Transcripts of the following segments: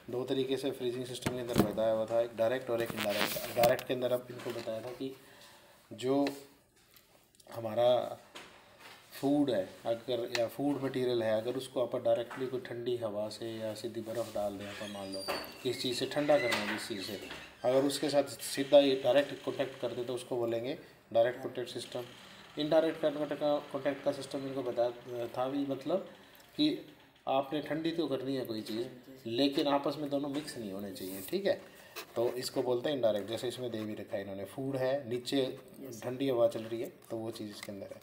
दो तरीके से फ्रीजिंग सिस्टम के अंदर बताया हुआ था, एक डायरेक्ट और एक इनडायरेक्ट। डायरेक्ट के अंदर अब इनको बताया था कि जो हमारा फूड है अगर, या फूड मटेरियल है, अगर उसको आप डायरेक्टली कोई ठंडी हवा से या सीधी बर्फ़ डाल दें, आप मान लो किस चीज़ से ठंडा करना है, जिस चीज़ से, अगर उसके साथ सीधा ही डायरेक्ट कॉन्टैक्ट कर दे तो उसको बोलेंगे direct contact system. Indirect contact का सिस्टम इनको बता था भी, मतलब कि आपने ठंडी तो करनी है कोई चीज़, लेकिन आपस में दोनों मिक्स नहीं होने चाहिए, ठीक है। तो इसको बोलते हैं इनडायरेक्ट। जैसे इसमें दे भी रखा है इन्होंने, फूड है, नीचे ठंडी हवा चल रही है, तो वो चीज़ इसके अंदर है।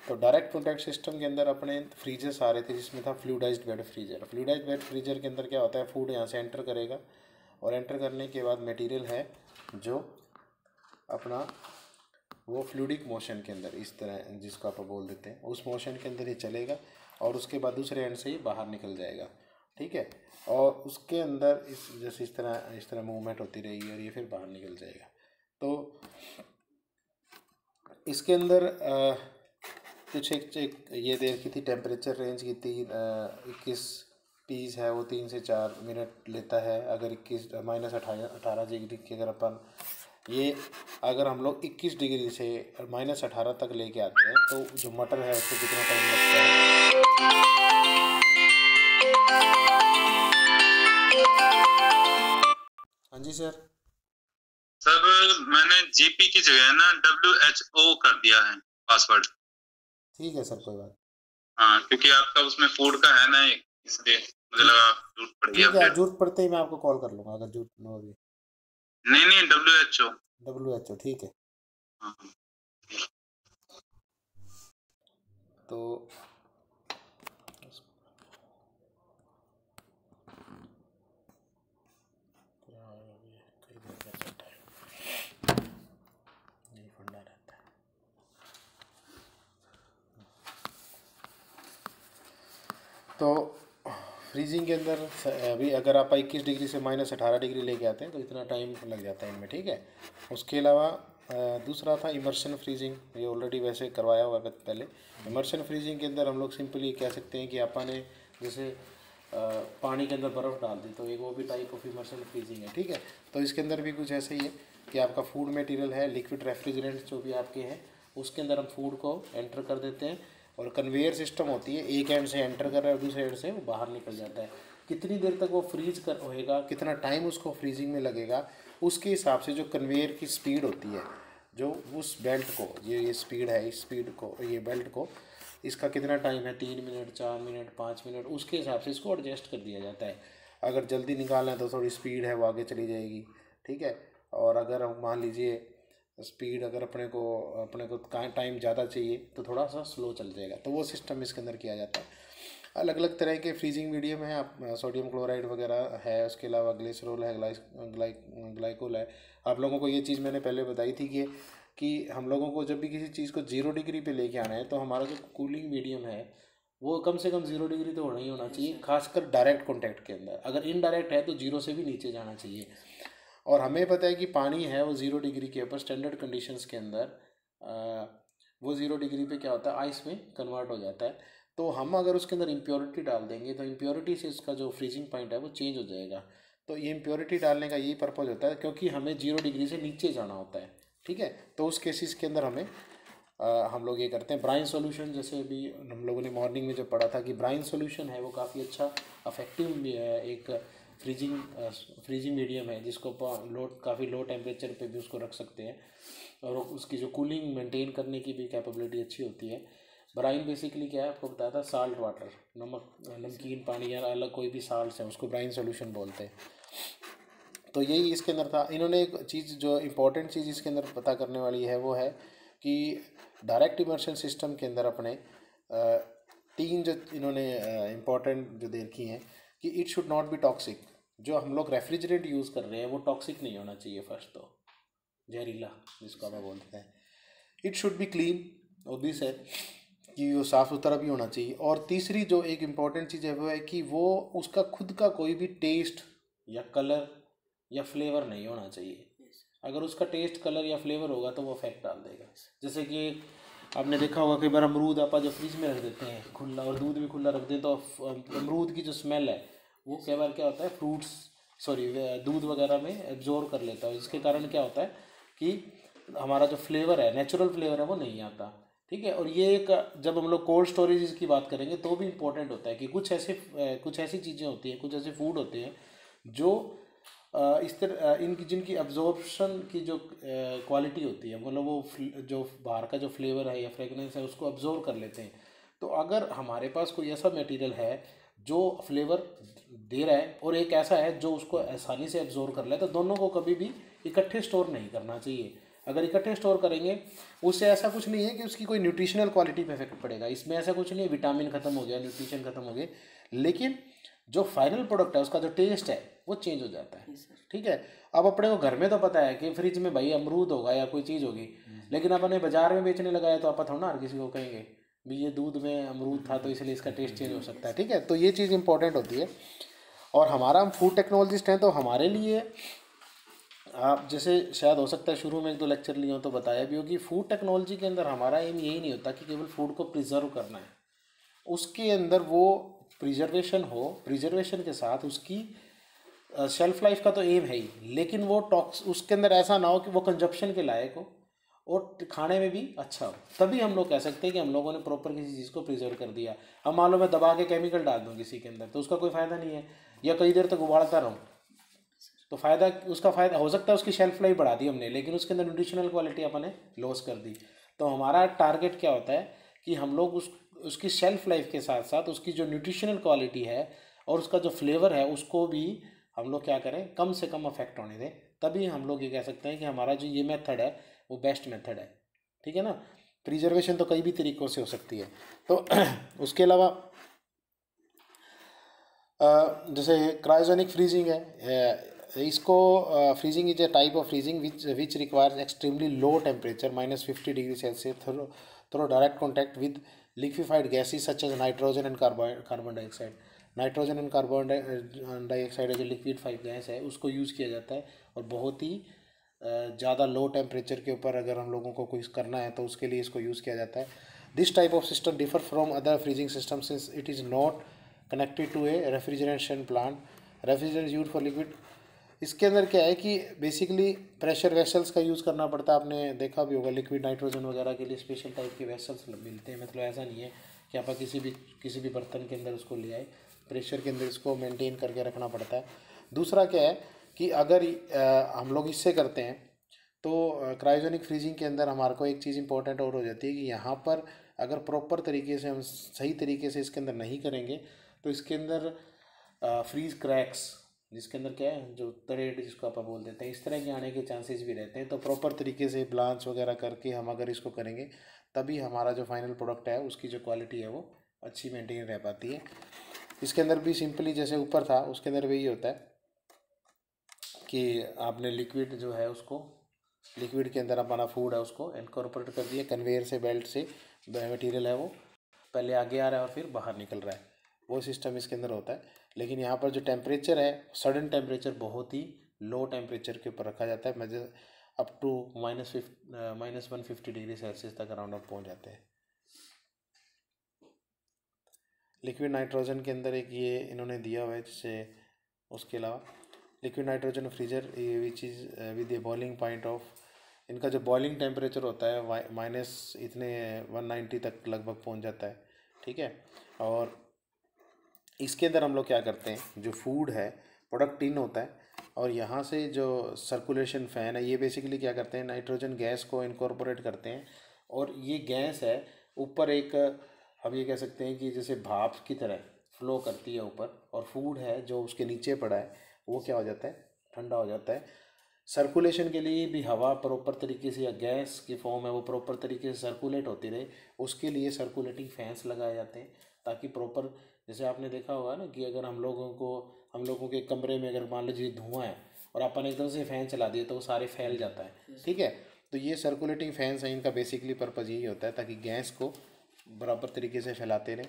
तो डायरेक्ट कॉन्टैक्ट सिस्टम के अंदर अपने फ्रीजर्स आ रहे थे, जिसमें था fluidised bed freezer. Fluidised bed freezer के अंदर क्या होता है, फूड यहाँ से एंटर करेगा और एंटर करने के बाद मटेरियल है जो अपना वो फ्लूइडिक मोशन के अंदर, इस तरह जिसको आप बोल देते हैं, उस मोशन के अंदर ये चलेगा और उसके बाद दूसरे एंड से ही बाहर निकल जाएगा, ठीक है। और उसके अंदर जैसे इस तरह मूवमेंट होती रहेगी और ये फिर बाहर निकल जाएगा। तो इसके अंदर कुछ एक ये देर की थी, टेम्परेचर रेंज की थी 21 पीस है वो 3 से 4 मिनट लेता है। अगर 21 -18 डिग्री की अगर अपन ये अगर हम लोग 21 डिग्री से -18 तक लेके आते हैं तो जो मटर है उसको कितना टाइम लगता है। हाँ जी सर। सर मैंने जीपी की जगह ना WHO कर दिया है पासवर्ड। ठीक है सर, कोई बात। हाँ, क्योंकि आपका उसमें फूड का है ना, इसलिए मुझे लगा जरूरत पड़ गई ठीक है, अपडेट। जरूरत पड़ते ही मैं आपको कॉल कर लूँगा अगर जरूरत न होगी। नहीं WHO। WHO, ठीक है। हाँ। तो तो फ्रीजिंग के अंदर अभी अगर आप 21 डिग्री से -18 डिग्री लेके आते हैं तो इतना टाइम लग जाता है इनमें, ठीक है। उसके अलावा दूसरा था इमर्शन फ्रीजिंग, ये ऑलरेडी वैसे करवाया हुआ है पहले। इमर्शन फ्रीजिंग के अंदर हम लोग सिंपली कह सकते हैं कि आपा ने जैसे पानी के अंदर बर्फ़ डाल दी, तो एक वो भी टाइप ऑफ इमर्शन फ्रीजिंग है, ठीक है। तो इसके अंदर भी कुछ ऐसे ही है कि आपका फूड मटेरियल है, लिक्विड रेफ्रिजरेंट जो भी आपके हैं, उसके अंदर हम फूड को एंटर कर देते हैं और कन्वेयर सिस्टम होती है, एक एंड से एंटर कर रहा है और दूसरे एंड से वो बाहर निकल जाता है। कितनी देर तक वो फ्रीज कर होएगा, कितना टाइम उसको फ्रीजिंग में लगेगा, उसके हिसाब से जो कन्वेयर की स्पीड होती है, जो उस बेल्ट को, ये स्पीड है, इस स्पीड को, ये बेल्ट को, इसका कितना टाइम है, 3 मिनट, 4 मिनट, 5 मिनट, उसके हिसाब से इसको एडजस्ट कर दिया जाता है। अगर जल्दी निकालना है तो थोड़ी स्पीड है वो आगे चली जाएगी, ठीक है। और अगर हम मान लीजिए स्पीड अगर अपने को टाइम ज़्यादा चाहिए तो थोड़ा सा स्लो चल जाएगा, तो वो सिस्टम इसके अंदर किया जाता है। अलग अलग तरह के फ्रीजिंग मीडियम है, आप सोडियम क्लोराइड वगैरह है, उसके अलावा ग्लिसरॉल है, ग्लाइकोल है। आप लोगों को ये चीज़ मैंने पहले बताई थी कि हम लोगों को जब भी किसी चीज़ को 0 डिग्री पे लेके आना है तो हमारा जो कूलिंग मीडियम है वो कम से कम 0 डिग्री तो होना ही होना चाहिए, खासकर डायरेक्ट कॉन्टैक्ट के अंदर। अगर इनडायरेक्ट है तो 0 से भी नीचे जाना चाहिए। और हमें पता है कि पानी है वो 0 डिग्री के ऊपर स्टैंडर्ड कंडीशंस के अंदर वो 0 डिग्री पे क्या होता है, आइस में कन्वर्ट हो जाता है। तो हम अगर उसके अंदर इम्प्योरिटी डाल देंगे तो इम्प्योरिटी से इसका जो फ्रीजिंग पॉइंट है वो चेंज हो जाएगा। तो ये इम्प्योरिटी डालने का यही पर्पज़ होता है, क्योंकि हमें 0 डिग्री से नीचे जाना होता है, ठीक है। तो उस केसेस के अंदर हमें हम लोग ये करते हैं ब्राइन सॉल्यूशन। जैसे अभी हम लोगों ने मॉर्निंग में जो पढ़ा था कि ब्राइन सॉल्यूशन है वो काफ़ी अच्छा अफेक्टिव भी है, एक फ्रीजिंग मीडियम है जिसको काफ़ी लो टेम्परेचर पे भी उसको रख सकते हैं और उसकी जो कूलिंग मेंटेन करने की भी कैपेबिलिटी अच्छी होती है। ब्राइन बेसिकली क्या है, आपको बताया था, साल्ट वाटर, नमकीन पानी या अलग कोई भी साल्ट है उसको ब्राइन सॉल्यूशन बोलते हैं। तो यही इसके अंदर था। इन्होंने एक चीज़ जो इम्पोर्टेंट चीज़ इसके अंदर पता करने वाली है वो है कि डायरेक्ट इमर्शन सिस्टम के अंदर अपने तीन जो इन्होंने इम्पोर्टेंट जो दे रखी हैं कि it should not B toxic. जो हम लोग रेफ्रिजरेंट यूज़ कर रहे हैं वो टॉक्सिक नहीं होना चाहिए, फर्स्ट तो जहरीला जिसको आप बोलते हैं। It should be clean, obvious है कि वो साफ़ सुथरा भी होना चाहिए। और तीसरी जो एक इम्पॉर्टेंट चीज़ है वो है कि वो उसका खुद का कोई भी टेस्ट या कलर या फ्लेवर नहीं होना चाहिए। अगर उसका टेस्ट, कलर या फ्लेवर होगा तो वो इफेक्ट डाल देगा। जैसे कि आपने देखा होगा कई बार अमरूद आप जो फ्रिज में रख देते हैं खुला और दूध भी खुला रख दें तो अमरूद की जो स्मेल है वो कई बार क्या होता है फ्रूट्स सॉरी दूध वगैरह में एब्जॉर्व कर लेता है, जिसके कारण क्या होता है कि हमारा जो फ्लेवर है, नेचुरल फ्लेवर है, वो नहीं आता। ठीक है, और ये एक जब हम लोग कोल्ड स्टोरेज की बात करेंगे तो भी इम्पोर्टेंट होता है कि कुछ ऐसी चीज़ें होती हैं, कुछ ऐसे फूड होते हैं जो इस तरह इनकी जिनकी अब्जॉर्प्शन की जो क्वालिटी होती है, मतलब वो जो बाहर का जो फ्लेवर है या फ्रेगनेंस है उसको अब्जॉर्व कर लेते हैं। तो अगर हमारे पास कोई ऐसा मटेरियल है जो फ्लेवर दे रहा है और एक ऐसा है जो उसको आसानी से एब्जॉर्व कर ले, तो दोनों को कभी भी इकट्ठे स्टोर नहीं करना चाहिए। अगर इकट्ठे स्टोर करेंगे उससे ऐसा कुछ नहीं है कि उसकी कोई न्यूट्रिशनल क्वालिटी पे इफेक्ट पड़ेगा, इसमें ऐसा कुछ नहीं है विटामिन खत्म हो गया, न्यूट्रिशन खत्म हो गए, लेकिन जो फाइनल प्रोडक्ट है उसका जो टेस्ट है वो चेंज हो जाता है। ठीक है, अब अपने को घर में तो पता है कि फ्रिज में भाई अमरूद होगा या कोई चीज़ होगी, लेकिन अपने बाजार में बेचने लगाया तो आप थोड़ा ना हर किसी को कहेंगे भी ये दूध में अमरूद था तो इसलिए इसका टेस्ट चेंज हो सकता है। ठीक है, तो ये चीज़ इंपॉर्टेंट होती है। और हमारा हम फूड टेक्नोलॉजिस्ट हैं तो हमारे लिए आप जैसे शायद हो सकता है शुरू में 1-2 लेक्चर लिए हो तो बताया भी हो कि फूड टेक्नोलॉजी के अंदर हमारा एम यही नहीं होता कि केवल फूड को प्रिजर्व करना है, उसके अंदर वो प्रिजर्वेशन हो, प्रिजर्वेशन के साथ उसकी शेल्फ लाइफ का तो एम है ही, लेकिन वो टॉक्स उसके अंदर ऐसा ना हो कि वो कंजप्शन के लायक हो और खाने में भी अच्छा हो, तभी हम लोग कह सकते हैं कि हम लोगों ने प्रॉपर किसी चीज़ को प्रिजर्व कर दिया। अब मान लो मैं दबा के केमिकल डाल दूँ किसी के अंदर तो उसका कोई फ़ायदा नहीं है, या कई देर तक उबालता रहूँ तो फ़ायदा उसका फ़ायदा हो सकता है उसकी शेल्फ लाइफ बढ़ा दी हमने, लेकिन उसके अंदर न्यूट्रिशनल क्वालिटी अपने लॉस कर दी। तो हमारा टारगेट क्या होता है कि हम लोग उसकी शेल्फ लाइफ के साथ साथ उसकी जो न्यूट्रिशनल क्वालिटी है और उसका जो फ्लेवर है उसको भी हम लोग क्या करें, कम से कम अफेक्ट होने दें, तभी हम लोग ये कह सकते हैं कि हमारा जो ये मेथड है वो बेस्ट मेथड है। ठीक है ना, प्रिजर्वेशन तो कई भी तरीक़ों से हो सकती है। तो उसके अलावा जैसे क्रायोजेनिक फ्रीजिंग है, इसको freezing is a type of freezing which requires extremely low temperature -50°C through direct contact with liquefied gases such as nitrogen and carbon dioxide. Nitrogen and carbon dioxide जो लिक्विड फाइव गैस है उसको use किया जाता है, और बहुत ही ज़्यादा low temperature के ऊपर अगर हम लोगों को कुछ करना है तो उसके लिए इसको यूज़ किया जाता है। This type of system differ from other freezing system since it is not connected to a refrigeration plant. Refrigeration use for liquid, इसके अंदर क्या है कि बेसिकली प्रेशर वेसल्स का यूज़ करना पड़ता है। आपने देखा भी होगा लिक्विड नाइट्रोजन वगैरह के लिए स्पेशल टाइप के वेसल्स मिलते हैं, मतलब ऐसा नहीं है कि आप किसी भी बर्तन के अंदर उसको ले आए, प्रेशर के अंदर इसको मेंटेन करके रखना पड़ता है। दूसरा क्या है कि अगर हम लोग इससे करते हैं तो क्रायोजेनिक फ्रीजिंग के अंदर हमारे को एक चीज़ इंपॉर्टेंट और हो जाती है कि यहाँ पर अगर प्रॉपर तरीके से हम सही तरीके से इसके अंदर नहीं करेंगे तो इसके अंदर फ्रीज क्रैक्स, जिसके अंदर क्या है जो तरेड़ जिसको आप बोल देते हैं, इस तरह के आने के चांसेस भी रहते हैं। तो प्रॉपर तरीके से ब्लांच वगैरह करके हम अगर इसको करेंगे तभी हमारा जो फाइनल प्रोडक्ट है उसकी जो क्वालिटी है वो अच्छी मेंटेन रह पाती है। इसके अंदर भी सिंपली जैसे ऊपर था उसके अंदर वही होता है कि आपने लिक्विड जो है उसको लिक्विड के अंदर अपना फूड है उसको इनकॉर्पोरेट कर दिया, कन्वेयर से बेल्ट से मटेरियल है वो पहले आगे आ रहा है और फिर बाहर निकल रहा है, वो सिस्टम इसके अंदर होता है। लेकिन यहाँ पर जो टेम्परेचर है सडन टेम्परेचर बहुत ही लो टेम्परेचर के ऊपर रखा जाता है, मजे अप टू -150°C तक अराउंड अप पहुँच जाते हैं। लिक्विड नाइट्रोजन के अंदर एक ये इन्होंने दिया हुआ है, जिससे उसके अलावा liquid nitrogen freezer which is with A boiling point of, इनका जो बॉइलिंग टेम्परेचर होता है माइनस इतने 190 तक लगभग पहुंच जाता है। ठीक है, और इसके अंदर हम लोग क्या करते हैं, जो फूड है प्रोडक्ट टिन होता है और यहाँ से जो सर्कुलेशन फ़ैन है ये बेसिकली क्या करते हैं, नाइट्रोजन गैस को इनकॉर्पोरेट करते हैं, और ये गैस है ऊपर एक हम ये कह सकते हैं कि जैसे भाप की तरह फ्लो करती है ऊपर, और फूड है जो उसके नीचे पड़ा है वो क्या हो जाता है, ठंडा हो जाता है। सर्कुलेशन के लिए भी हवा प्रॉपर तरीके से या गैस की फॉर्म है वो प्रॉपर तरीके से सर्कुलेट होती रहे, उसके लिए सर्कुलेटिंग फैंस लगाए जाते हैं ताकि प्रॉपर, जैसे आपने देखा होगा ना कि अगर हम लोगों के कमरे में अगर मान लीजिए धुआं है और अपन एकदम से फ़ैन चला दिए तो वो सारे फैल जाता है। ठीक है, तो ये सर्कुलेटिंग फैंस हैं, इनका बेसिकली पर्पज़ यही होता है ताकि गैस को बराबर तरीके से फैलाते रहें।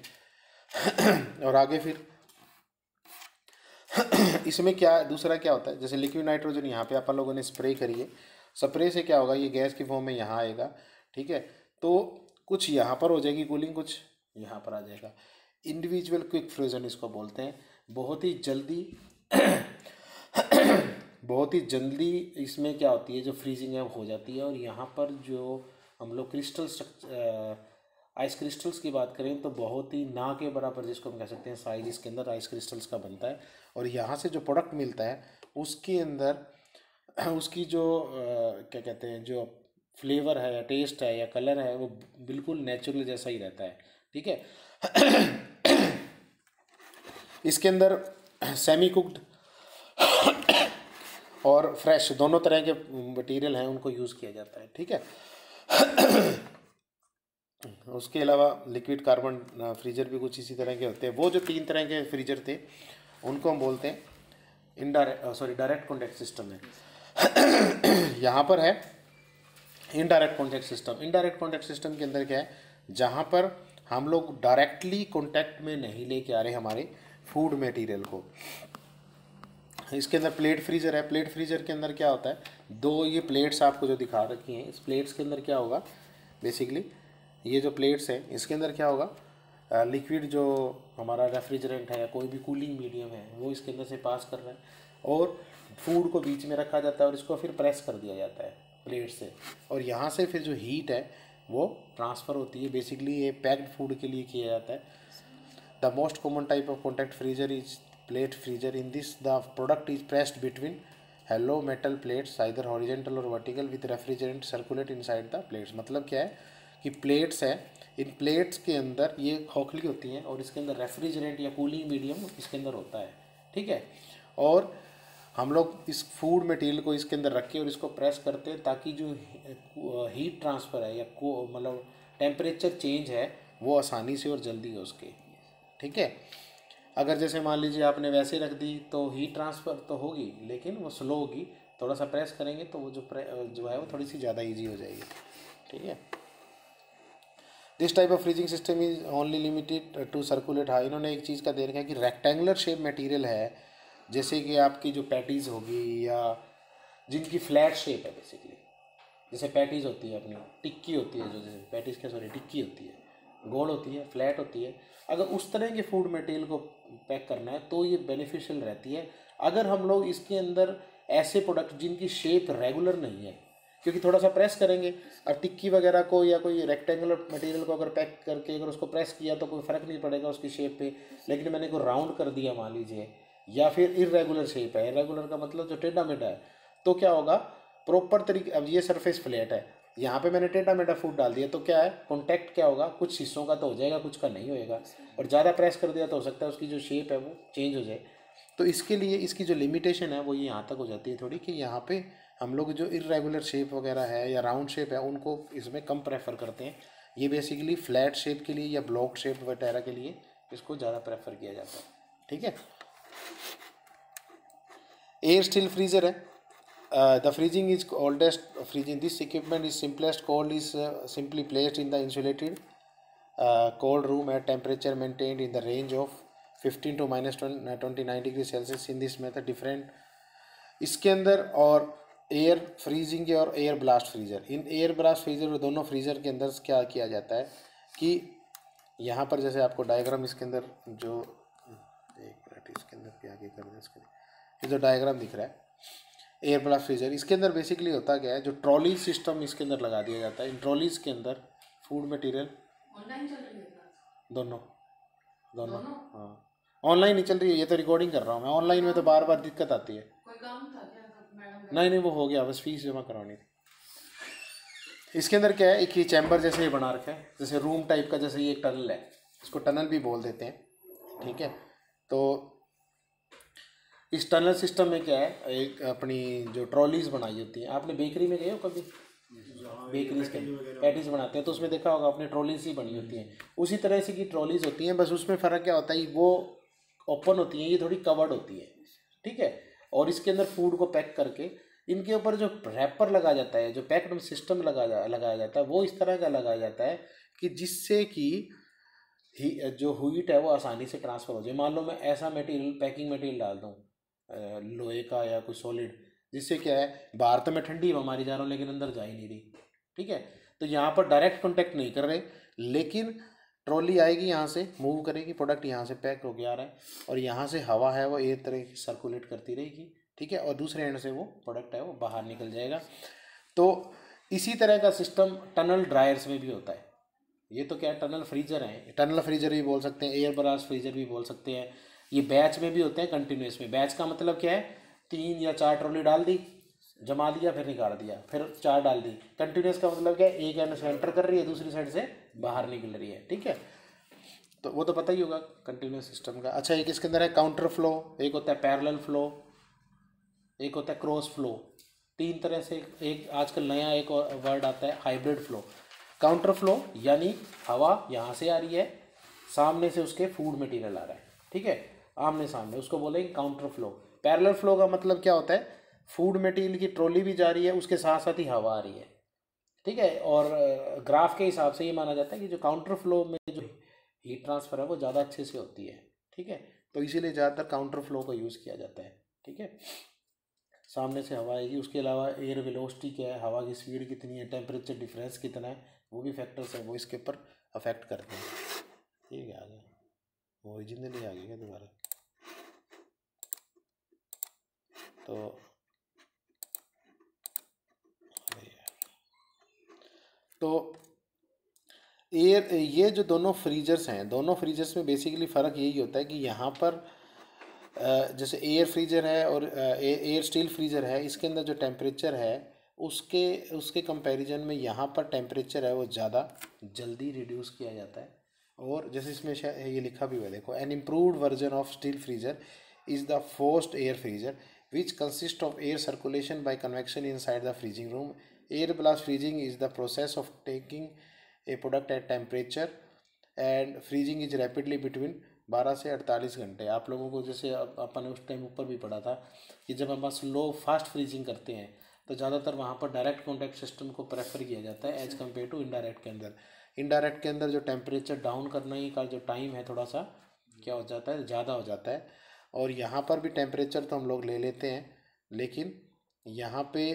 और आगे फिर इसमें क्या दूसरा क्या होता है, जैसे लिक्विड नाइट्रोजन यहाँ पे अपन लोगों ने स्प्रे करी है, स्प्रे से क्या होगा ये गैस की फॉर्म में यहाँ आएगा। ठीक है, तो कुछ यहाँ पर हो जाएगी कूलिंग, कुछ यहाँ पर आ जाएगा। इंडिविजुअल क्विक फ्यूजन इसको बोलते हैं, बहुत ही जल्दी बहुत ही जल्दी इसमें क्या होती है, जो फ्रीजिंग है वो हो जाती है। और यहाँ पर जो हम लोग आइस क्रिस्टल्स की बात करें तो बहुत ही ना के बराबर, जिसको हम कह सकते हैं साइज, इसके अंदर आइस क्रिस्टल्स का बनता है। और यहाँ से जो प्रोडक्ट मिलता है उसके अंदर उसकी जो क्या कहते हैं, जो फ्लेवर है या टेस्ट है या कलर है वो बिल्कुल नेचुरल जैसा ही रहता है। ठीक है। इसके अंदर सेमी कुक्ड और फ्रेश दोनों तरह के मटेरियल हैं, उनको यूज़ किया जाता है। ठीक है। उसके अलावा लिक्विड कार्बन फ्रीजर भी कुछ इसी तरह के होते हैं। वो जो 3 तरह के फ्रीजर थे उनको हम बोलते हैं डायरेक्ट कॉन्टैक्ट सिस्टम है। यहाँ पर है indirect contact system. Indirect contact system के अंदर क्या है, जहाँ पर हम लोग डायरेक्टली कॉन्टैक्ट में नहीं लेके आ रहे हमारे फूड मटेरियल को। इसके अंदर प्लेट फ्रीज़र है। प्लेट फ्रीज़र के अंदर क्या होता है, 2 ये प्लेट्स आपको जो दिखा रखी हैं, इस प्लेट्स के अंदर क्या होगा, बेसिकली ये जो प्लेट्स हैं इसके अंदर क्या होगा, लिक्विड जो हमारा रेफ्रिजरेंट है या कोई भी कूलिंग मीडियम है वो इसके अंदर से पास कर रहा है और फूड को बीच में रखा जाता है और इसको फिर प्रेस कर दिया जाता है प्लेट से, और यहाँ से फिर जो हीट है वो ट्रांसफ़र होती है। बेसिकली ये पैक्ड फूड के लिए किया जाता है। The most common type of contact freezer is plate freezer. In this the product is pressed between hollow metal plates either horizontal और vertical with refrigerant circulate inside the plates. मतलब क्या है कि प्लेट्स है, इन प्लेट्स के अंदर ये खोखली होती हैं और इसके अंदर रेफ्रिजरेंट या कूलिंग मीडियम इसके अंदर होता है। ठीक है। और हम लोग इस फूड मटेरियल को इसके अंदर रख के और इसको प्रेस करते हैं ताकि जो हीट ट्रांसफ़र है या मतलब टेम्परेचर चेंज है वो आसानी से और जल्दी हो उसके। ठीक है। अगर जैसे मान लीजिए आपने वैसे रख दी तो हीट ट्रांसफ़र तो होगी लेकिन वो स्लो होगी, थोड़ा सा प्रेस करेंगे तो वो जो है वो थोड़ी सी ज़्यादा ईजी हो जाएगी। ठीक है। This type of freezing system is only limited to circulate. हाँ, इन्होंने एक चीज़ का दे रखा है कि रेक्टेंगुलर शेप मटेरियल है, जैसे कि आपकी जो पैटीज़ होगी या जिनकी फ्लैट शेप है, बेसिकली जैसे पैटीज़ होती है अपनी टिक्की होती है, जो जैसे पैटीज़ क्या टिक्की होती है, गोल होती है, फ्लैट होती है। अगर उस तरह के फूड मटेरियल को पैक करना है तो ये बेनिफिशियल रहती है। अगर हम लोग इसके अंदर ऐसे प्रोडक्ट जिनकी शेप रेगुलर नहीं है, क्योंकि थोड़ा सा प्रेस करेंगे, अब टिक्की वगैरह को या कोई रेक्टेंगुलर मटेरियल को अगर पैक करके अगर उसको प्रेस किया तो कोई फ़र्क नहीं पड़ेगा उसकी शेप पे। लेकिन मैंने को राउंड कर दिया मान लीजिए, या फिर इरेगुलर शेप है, इरेगुलर का मतलब जो टेढ़ा मेढ़ा है, तो क्या होगा प्रॉपर तरीके, अब ये सरफेस फ्लैट है, यहाँ पे मैंने टेढ़ा मेढ़ा फूड डाल दिया तो क्या है, कॉन्टैक्ट क्या होगा, कुछ हिस्सों का तो हो जाएगा, कुछ का नहीं होएगा, और ज़्यादा प्रेस कर दिया तो हो सकता है उसकी जो शेप है वो चेंज हो जाए। तो इसके लिए इसकी जो लिमिटेशन है वो ये यहाँ तक हो जाती है थोड़ी, कि यहाँ पे हम लोग जो इरेगुलर शेप वगैरह है या राउंड शेप है उनको इसमें कम प्रेफर करते हैं। ये बेसिकली फ्लैट शेप के लिए या ब्लॉक शेप वगैरह के लिए इसको ज़्यादा प्रेफर किया जाता है। ठीक है। एयर स्टिल फ्रीजर है। The freezing is oldest freezing. This equipment is simplest. Cold is simply placed in the insulated cold room at temperature maintained in the range of 15 to minus 29 degree Celsius. In this method different इसके अंदर और air freezing और air blast freezer. In air blast freezer और दोनों freezer के अंदर क्या किया जाता है कि यहाँ पर जैसे आपको डायग्राम इसके अंदर जो एक मिनट इसके अंदर क्या आगे कर दें, इसके ये जो डायग्राम दिख रहा है एयर ब्लास्ट फ्रीजर, इसके अंदर बेसिकली होता क्या है, जो ट्रॉली सिस्टम इसके अंदर लगा दिया जाता है। इन ट्रॉलीज़ के अंदर फूड मटेरियल ऑनलाइन चल रही है क्लास? दोनों हाँ, ऑनलाइन ही चल रही है, ये तो रिकॉर्डिंग कर रहा हूँ मैं। ऑनलाइन में तो बार बार दिक्कत आती है। कोई काम था क्या मैडम? नहीं वो हो गया, बस फीस जमा करवानी थी। इसके अंदर क्या है, एक ही चैम्बर जैसे ये बना रखा है, जैसे रूम टाइप का, जैसे ये एक टनल है, इसको टनल भी बोल देते हैं। ठीक है। तो इस टनल सिस्टम में क्या है, एक अपनी जो ट्रॉलीज़ बनाई होती हैं, आपने बेकरी में गए हो कभी, बेकरीज के पैटीज बनाते हैं तो उसमें देखा होगा अपने ट्रॉलीज ही बनी होती हैं, उसी तरह से की ट्रॉलीज होती हैं, बस उसमें फ़र्क क्या होता है, वो ओपन होती हैं, ये थोड़ी कवर्ड होती है। ठीक है। और इसके अंदर फूड को पैक करके इनके ऊपर जो रैपर लगाया जाता है, जो पैक्ड सिस्टम लगाया जाता है, वो इस तरह का लगाया जाता है कि जिससे कि जो हीट है वो आसानी से ट्रांसफ़र हो जाए। मान लो मैं ऐसा मटेरियल, पैकिंग मटेरियल डाल दूँ लोहे का या कोई सॉलिड, जिससे क्या है बाहर तो मैं ठंडी हवा मारी जा रहा हूँ लेकिन अंदर जा ही नहीं रही। ठीक है। तो यहाँ पर डायरेक्ट कांटेक्ट नहीं कर रहे, लेकिन ट्रॉली आएगी यहाँ से, मूव करेगी, प्रोडक्ट यहाँ से पैक होके आ रहा है, और यहाँ से हवा है वो एयर तरह की सर्कुलेट करती रहेगी, ठीक है, और दूसरे एंड से वो प्रोडक्ट है वो बाहर निकल जाएगा। तो इसी तरह का सिस्टम टनल ड्रायर्स में भी होता है। ये तो क्या है, टनल फ्रीजर हैं, टनल फ्रीजर भी बोल सकते हैं, एयर ब्लास्ट फ्रीजर भी बोल सकते हैं। ये बैच में भी होते हैं, कंटिन्यूस में। बैच का मतलब क्या है, 3 या 4 ट्रॉली डाल दी, जमा दिया, फिर निकाल दिया, फिर 4 डाल दी। कंटिन्यूस का मतलब क्या है, एक एंड से एंटर कर रही है, दूसरी साइड से बाहर निकल रही है, ठीक है। तो वो तो पता ही होगा कंटिन्यूस सिस्टम का। अच्छा, एक इसके अंदर है काउंटर फ्लो, एक होता है पैरेलल फ्लो, एक होता है क्रॉस फ्लो। 3 तरह से, एक आजकल नया एक वर्ड आता है हाइब्रिड फ्लो। काउंटर फ्लो यानी हवा यहाँ से आ रही है, सामने से उसके फूड मटेरियल आ रहा है, ठीक है, आमने सामने, उसको बोलेंगे काउंटर फ्लो। पैरेलल फ्लो का मतलब क्या होता है, फूड मटेरियल की ट्रॉली भी जा रही है, उसके साथ साथ ही हवा आ रही है, ठीक है। और ग्राफ के हिसाब से ये माना जाता है कि जो काउंटर फ्लो में जो हीट ट्रांसफ़र है वो ज़्यादा अच्छे से होती है, ठीक है। तो इसीलिए ज़्यादातर काउंटर फ्लो का यूज़ किया जाता है, ठीक है। सामने से हवा आएगी, उसके अलावा एयर वेलोसिटी क्या है, हवा की स्पीड कितनी है, टेम्परेचर डिफरेंस कितना है, वो भी फैक्टर्स हैं, वो इसके ऊपर अफेक्ट करते हैं। ठीक है, आगे वो ओरिजिनली आ गया क्या दोबारा, तो एयर, ये जो दोनों फ्रीजर्स हैं, दोनों फ्रीजर्स में बेसिकली फ़र्क यही होता है कि यहाँ पर जैसे एयर फ्रीजर है और एयर स्टील फ्रीजर है, इसके अंदर जो टेम्परेचर है उसके उसके कंपैरिजन में यहाँ पर टेम्परेचर है वो ज़्यादा जल्दी रिड्यूस किया जाता है। और जैसे इसमें ये लिखा भी हुआ है, देखो, an improved version of steel freezer is the forced air freezer which consist of air circulation by convection inside the freezing room. Air blast freezing is the process of taking a product at temperature and freezing is rapidly between 12 से 48 घंटे। आप लोगों को जैसे अपन ने उस time ऊपर भी पढ़ा था कि जब हम स्लो फास्ट फ्रीजिंग करते हैं तो ज़्यादातर वहाँ पर डायरेक्ट कॉन्टैक्ट सिस्टम को प्रेफर किया जाता है एज कम्पेयर टू इनडायरेक्ट के अंदर। इनडायरेक्ट के अंदर जो टेम्परेचर डाउन करने का जो टाइम है थोड़ा सा क्या हो जाता है, ज़्यादा हो जाता है। और यहाँ पर भी टेम्परेचर तो हम लोग ले लेते हैं, लेकिन यहाँ पे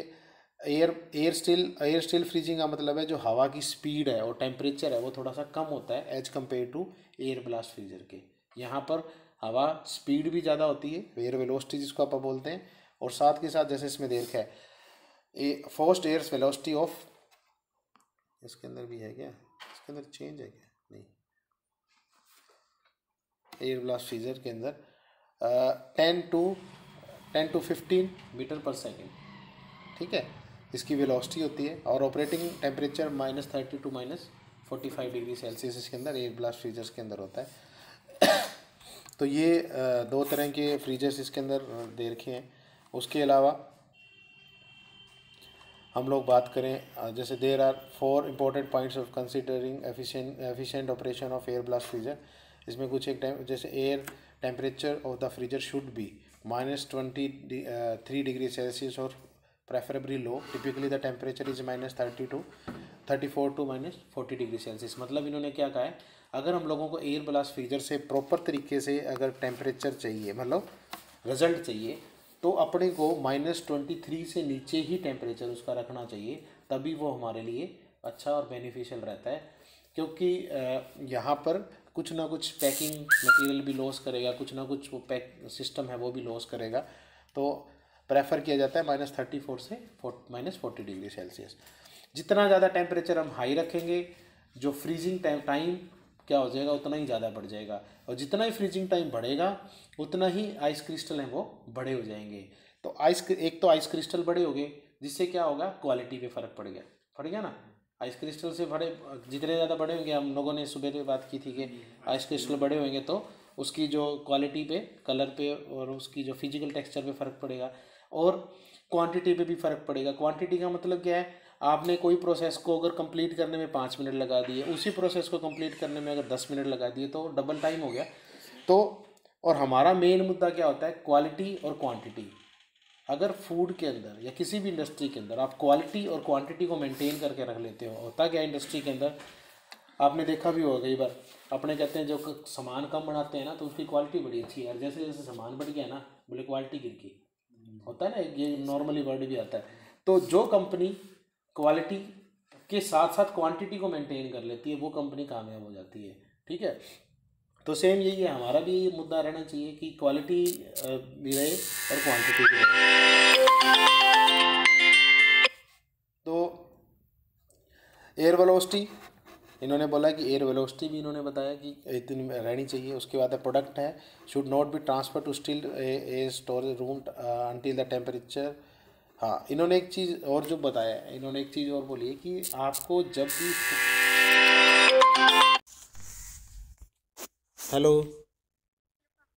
एयर स्टील फ्रीजिंग का मतलब है जो हवा की स्पीड है और टेम्परेचर है वो थोड़ा सा कम होता है as compare to air blast freezer के। यहाँ पर हवा स्पीड भी ज़्यादा होती है, एयर वेलोसिटी जिसको आप बोलते हैं, और साथ के साथ जैसे इसमें देखा है फोर्स्ड एयर वेलोसिटी ऑफ, इसके अंदर भी है क्या, इसके अंदर चेंज है क्या, नहीं, एयर ब्लास्ट फ्रीजर के अंदर 10 to 15 मीटर पर सेकेंड, ठीक है, इसकी वेलोसिटी होती है। और operating temperature -30 to -45 degree Celsius इसके अंदर एयर ब्लास्ट फ्रीजर्स के अंदर होता है। तो ये 2 तरह के फ्रीजर्स इसके अंदर दे रखे हैं। उसके अलावा हम लोग बात करें, जैसे there are 4 important points of considering efficient operation of air blast freezer. इसमें कुछ एक टाइम जैसे air temperature of the freezer should be -23 degree Celsius और preferably low. Typically the temperature is -30 to 34 to -40 degree Celsius. मतलब इन्होंने क्या कहा है, अगर हम लोगों को एयर ब्लास्ट फ्रीजर से प्रॉपर तरीके से अगर टेम्परेचर चाहिए, मतलब रिजल्ट चाहिए, तो अपने को -23 से नीचे ही टेम्परेचर उसका रखना चाहिए, तभी वो हमारे लिए अच्छा और बेनिफिशियल रहता है। क्योंकि यहाँ पर कुछ ना कुछ पैकिंग मटेरियल भी लॉस करेगा, कुछ ना कुछ वो पैक सिस्टम है वो भी लॉस करेगा। तो प्रेफर किया जाता है -34 से -40 डिग्री सेल्सियस। जितना ज़्यादा टेम्परेचर हम हाई रखेंगे, जो फ्रीजिंग टाइम क्या हो जाएगा उतना ही ज़्यादा बढ़ जाएगा, और जितना ही फ्रीजिंग टाइम बढ़ेगा उतना ही आइस क्रिस्टल हैं वो बड़े हो जाएंगे। तो एक तो आइस क्रिस्टल बड़े हो गए, जिससे क्या होगा, क्वालिटी पे फ़र्क पड़ गया ना। आइस क्रिस्टल से बड़े, जितने ज़्यादा बड़े होंगे, हम लोगों ने सुबह पे बात की थी कि आइस क्रिस्टल बड़े होंगे तो उसकी जो क्वालिटी पे, कलर पे और उसकी जो फिजिकल टेक्सचर पे फ़र्क पड़ेगा, और क्वांटिटी पे भी फ़र्क पड़ेगा। क्वांटिटी का मतलब क्या है, आपने कोई प्रोसेस को अगर कंप्लीट करने में 5 मिनट लगा दिए, उसी प्रोसेस को कंप्लीट करने में अगर 10 मिनट लगा दिए तो डबल टाइम हो गया। तो और हमारा मेन मुद्दा क्या होता है, क्वालिटी और क्वांटिटी। अगर फूड के अंदर या किसी भी इंडस्ट्री के अंदर आप क्वालिटी और क्वांटिटी को मेंटेन करके रख लेते हो, होता क्या इंडस्ट्री के अंदर, आपने देखा भी होगा कई बार, अपने कहते हैं जो सामान कम बनाते हैं ना तो उसकी क्वालिटी बड़ी अच्छी है, और जैसे जैसे सामान बढ़ गया ना बोले क्वालिटी गिर गई, होता है ना, ये नॉर्मली वर्ड भी आता है। तो जो कंपनी क्वालिटी के साथ साथ क्वांटिटी को मेंटेन कर लेती है वो कंपनी कामयाब हो जाती है, ठीक है। तो सेम यही है, हमारा भी ये मुद्दा रहना चाहिए कि क्वालिटी भी रहे और क्वांटिटी भी रहे। तो एयर वेलोसिटी इन्होंने बोला कि एयर वेलोसिटी भी इन्होंने बताया कि इतनी रहनी चाहिए। उसके बाद प्रोडक्ट है should not be transfer to steel a storage room until the temperature. हाँ, इन्होंने एक चीज़ और जो बताया है, इन्होंने एक चीज़ और बोली है कि आपको जब भी हेलो